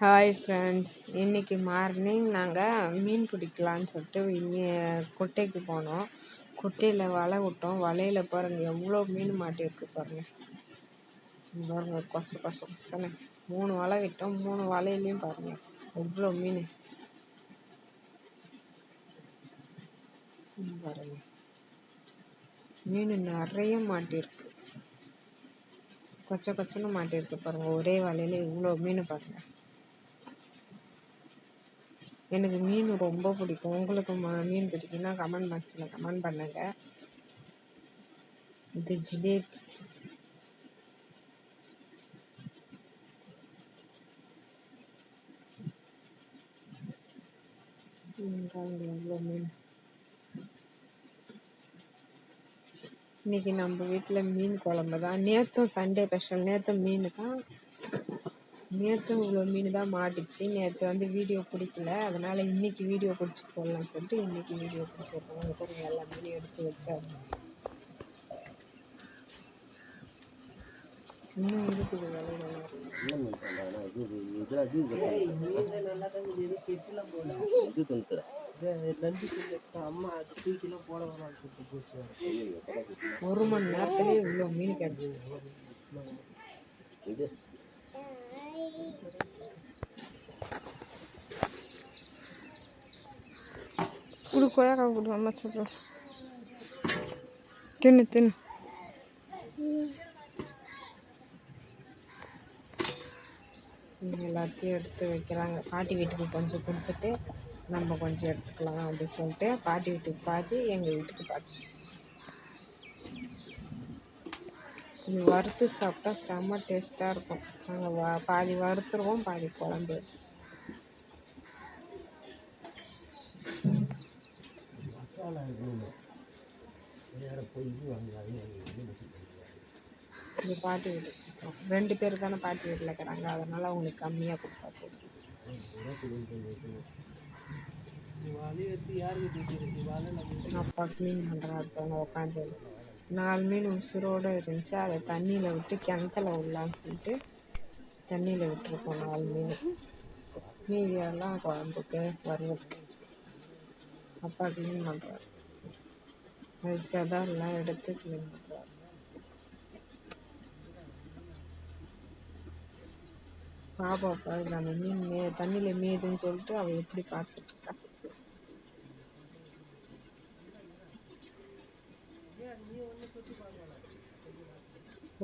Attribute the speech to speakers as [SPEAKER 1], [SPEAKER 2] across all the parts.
[SPEAKER 1] Hi friends, இன்றைக்கி morning நாங்கள் மீன் பிடிக்கலான்னு சொல்லிட்டு குட்டைக்கு போனோம். குட்டையில் வலை விட்டோம். வலையில் பாருங்கள் எவ்வளோ மீன் மாட்டியிருக்கு பாருங்கள். பாருங்கள் கொசன்னு 3 வலை விட்டோம். 3 வலையிலையும் பாருங்கள் எவ்வளோ மீன் பாருங்கள். மீன் நிறைய மாட்டியிருக்கு. கொச்சன்னு மாட்டியிருக்கு பாருங்கள். ஒரே வலையில் இவ்வளோ மீன் பாருங்கள். எனக்கு மீன் ரொம்ப பிடிக்கும். உங்களுக்கு மீன் பிடிக்குன்னா கமெண்ட் பாக்ஸில் கமெண்ட் பண்ணுங்கள். இது ஜிலேபி. எவ்வளோ மீன். இன்றைக்கி நம்ம வீட்டில் மீன் குழம்பு தான். நேற்றும் சண்டே ஸ்பெஷல். நேற்றும் மீன் தான். நேற்றும் இவ்வளோ மீன் தான் மாட்டுச்சு. நேற்று வீடியோ பிடிக்கல, அதனால் இன்றைக்கி வீடியோ பிடிச்சி போடலான்னு சொல்லிட்டு இன்றைக்கி வீடியோ பிடிச்சிருக்கோம். அங்கே பாருங்க எல்லா மீனையும் எடுத்து வச்சாச்சு. இன்னும் இருக்குது வேலையில். ஒரு மணி நேரத்துலேயே இவ்வளோ மீன் கிடச்சிருச்சு. கொய்யாக்காய் கொடு, அம்மா சொல்கிறோம். தின்னு எல்லாத்தையும் எடுத்து வைக்கிறாங்க. பாட்டி வீட்டுக்கு கொஞ்சம் கொடுத்துட்டு நம்ம கொஞ்சம் எடுத்துக்கலாம் அப்படின்னு சொல்லிட்டு பாட்டி வீட்டுக்கு பாதி, எங்கள் வீட்டுக்கு பாதி. இது வறுத்து சாப்பிட்டா செம்ம டேஸ்ட்டாக இருக்கும். நாங்கள் பாதி வறுத்துருவோம், பாதி குழம்பு. இது பாட்டி வீடு 2 பேர் தானே பாட்டி வீட்டில் இருக்கிறாங்க, அதனால் அவங்களுக்கு கம்மியாக கொடுத்தா போதும். அப்பா க்ளீன் பண்ணுறாரு போங்க உட்காந்து. 4 மீன் உசுரோடு இருந்துச்சு. அதை தண்ணியில் விட்டு கிணத்துல விடலான்னு சொல்லிட்டு தண்ணியில் விட்டுருக்கோம் 4 மீன். மீதியெல்லாம் குழம்புக்கு வறுவலுக்கு அப்பா க்ளீன் பண்ணுறாரு. அது செதெல்லாம் எடுத்து க்ளீன் பண்ணுறாரு. பாப்பா பாருங்க, அந்த மீன் தண்ணியில் மேயுதுன்னு சொல்லிட்டு அவள் எப்படி பார்த்துட்ருக்கா.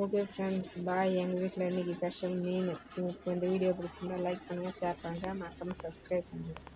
[SPEAKER 1] ஓகே ஃப்ரெண்ட்ஸ், பாய். எங்கள் வீட்டில் இன்றைக்கி ஸ்பெஷல் மீன். உங்களுக்கு இந்த வீடியோ பிடிச்சிருந்தா லைக் பண்ணுங்கள், ஷேர் பண்ணுங்கள், மறக்காமல் சப்ஸ்கிரைப் பண்ணுங்கள்.